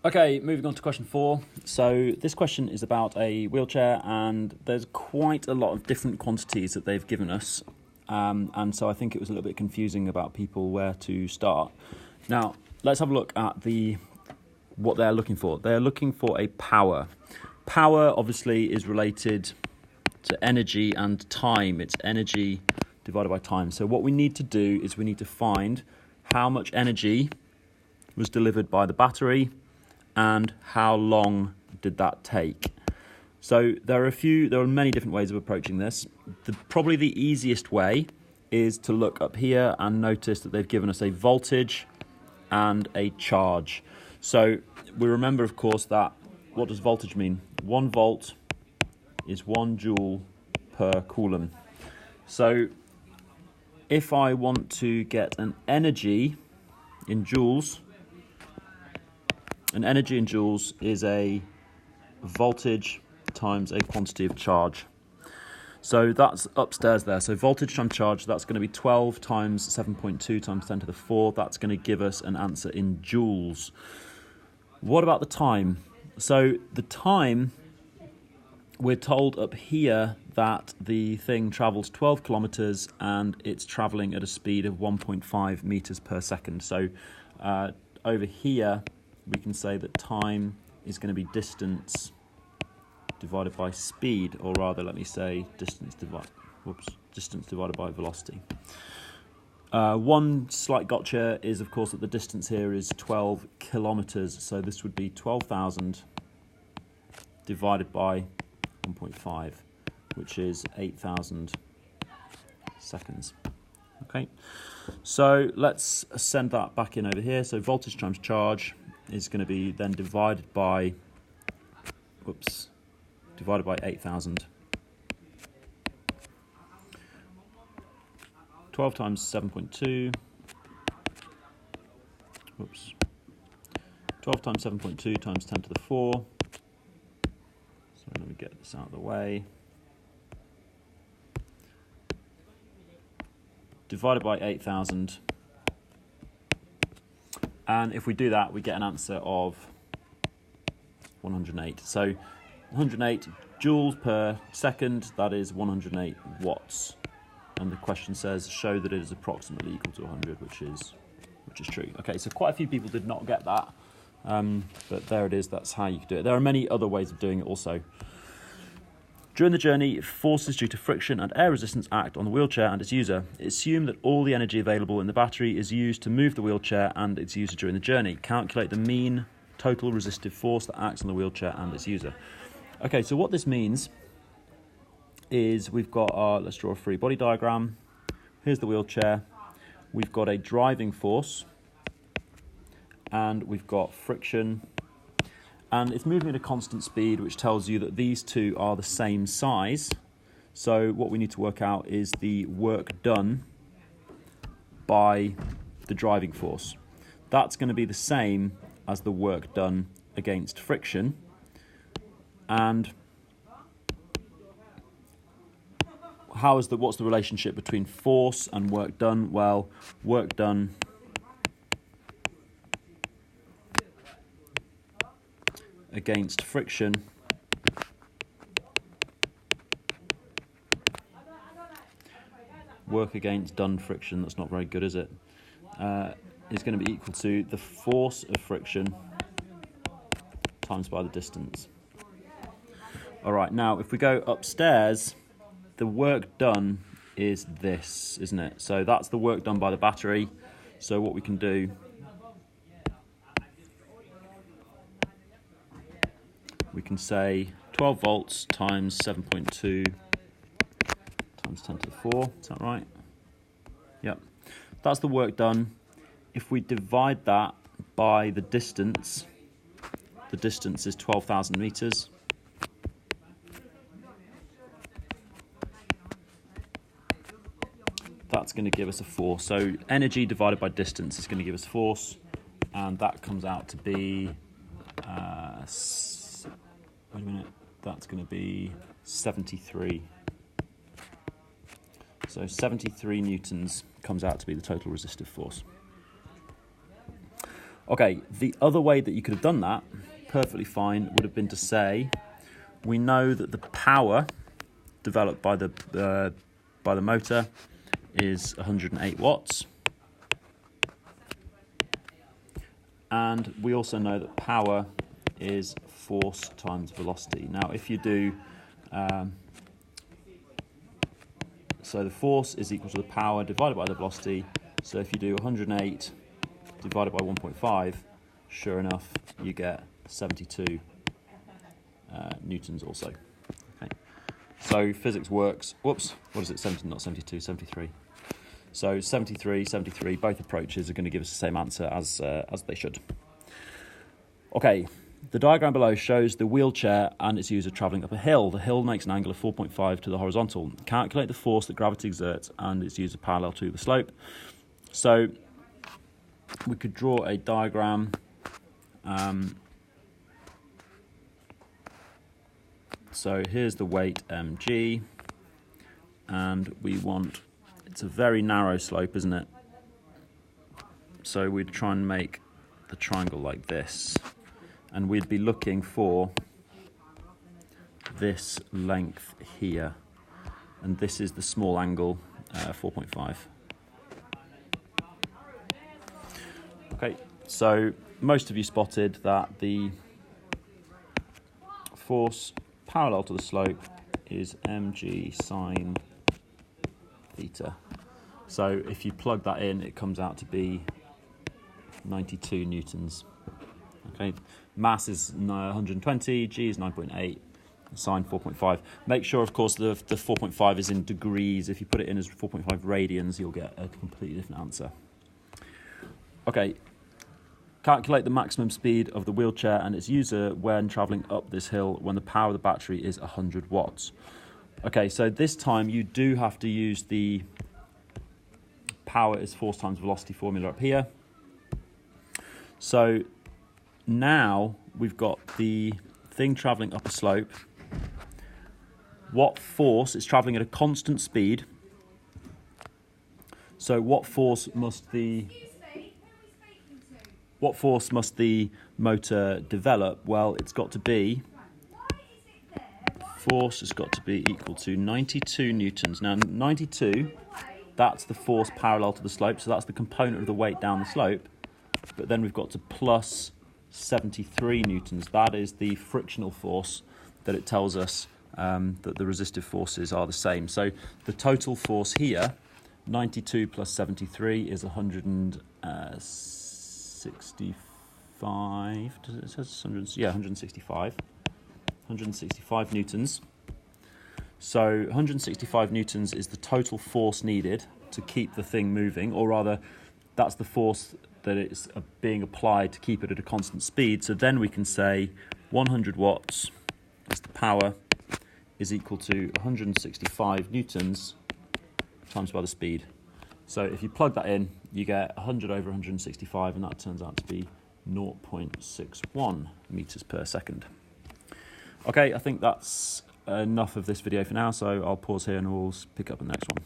Okay, moving on to question 4. So this question is about a wheelchair, and there's quite a lot of different quantities that they've given us. And so I think it was a little bit confusing about people where to start. Now, let's have a look at what they're looking for. They're looking for a power. Power, obviously, is related to energy and time. It's energy divided by time. So what we need to do is we need to find how much energy was delivered by the battery and how long did that take. So there are many different ways of approaching this. Probably the easiest way is to look up here and notice that they've given us a voltage and a charge. So we remember, of course, that what does voltage mean? 1 volt is 1 joule per coulomb. So if I want to get an energy in joules, an energy in joules is a voltage times a quantity of charge. So that's upstairs there. So voltage times charge, that's going to be 12 times 7.2 times 10 to the 4. That's going to give us an answer in joules. What about the time? So the time, we're told up here that the thing travels 12 kilometers and it's traveling at a speed of 1.5 meters per second. So over here, we can say that time is going to be distance divided by speed, or rather, let me say distance divided by velocity. One slight gotcha is, of course, that the distance here is 12 kilometers. So this would be 12,000 divided by 1.5, which is 8,000 seconds. Okay, so let's send that back in over here. So voltage times charge is going to be then divided by 8,000. 12 times 7.2. 12 times 7.2 times 10 to the 4. So let me get this out of the way. Divided by 8,000. And if we do that, we get an answer of 108. So 108 joules per second, that is 108 watts. And the question says, show that it is approximately equal to 100, which is true. Okay, so quite a few people did not get that, but there it is, that's how you can do it. There are many other ways of doing it also. During the journey, forces due to friction and air resistance act on the wheelchair and its user. Assume that all the energy available in the battery is used to move the wheelchair and its user during the journey. Calculate the mean total resistive force that acts on the wheelchair and its user. Okay, so what this means is we've got our, let's draw a free body diagram. Here's the wheelchair. We've got a driving force and we've got friction. And it's moving at a constant speed, which tells you that these two are the same size. So what we need to work out is the work done by the driving force. That's going to be the same as the work done against friction. And what's the relationship between force and work done? Well, work done against friction work against done friction, that's not very good, is it? Is going to be equal to the force of friction times by the distance. All right, now if we go upstairs, the work done is this, isn't it? So that's the work done by the battery. So what we can do, we can say 12 volts times 7.2 times 10 to the 4. Is that right? Yep. That's the work done. If we divide that by the distance is 12,000 meters. That's going to give us a force. So energy divided by distance is going to give us force, and that comes out to be, wait a minute, that's going to be 73. So 73 newtons comes out to be the total resistive force. Okay, the other way that you could have done that, perfectly fine, would have been to say, we know that the power developed by the motor is 108 watts. And we also know that power is force times velocity. Now, if you do, so the force is equal to the power divided by the velocity. So if you do 108 divided by 1.5, sure enough, you get 72 newtons also. Okay. So physics works. Whoops, what is it? 70, not 72, 73. So 73, 73, both approaches are going to give us the same answer as they should. Okay, the diagram below shows the wheelchair and its user travelling up a hill. The hill makes an angle of 4.5 to the horizontal. Calculate the force that gravity exerts and its user parallel to the slope. So we could draw a diagram. So here's the weight mg, and we want, it's a very narrow slope, isn't it? So we'd try and make the triangle like this, and we'd be looking for this length here, and this is the small angle, 4.5. Okay, so most of you spotted that the force parallel to the slope is mg sine theta. So if you plug that in, it comes out to be 92 newtons. Okay, mass is 120, g is 9.8, sine 4.5. Make sure, of course, the 4.5 is in degrees. If you put it in as 4.5 radians, you'll get a completely different answer. Okay, calculate the maximum speed of the wheelchair and its user when travelling up this hill when the power of the battery is 100 watts. Okay, so this time you do have to use the power is force times velocity formula up here. So now we've got the thing travelling up a slope. What force, it's travelling at a constant speed. So what force must the motor develop? Well, it's got to be, force has got to be equal to 92 newtons. Now 92, that's the force parallel to the slope, so that's the component of the weight down the slope. But then we've got to plus 73 newtons. That is the frictional force that it tells us that the resistive forces are the same. So the total force here, 92 plus 73 is 165. It says 100, yeah, 165. 165 newtons. So 165 newtons is the total force needed to keep the thing moving, or rather, that's the force that it's being applied to keep it at a constant speed. So then we can say 100 watts, that's the power, is equal to 165 newtons times by the speed. So if you plug that in, you get 100 over 165, and that turns out to be 0.61 meters per second. Okay, I think that's enough of this video for now, so I'll pause here and we'll pick up in the next one.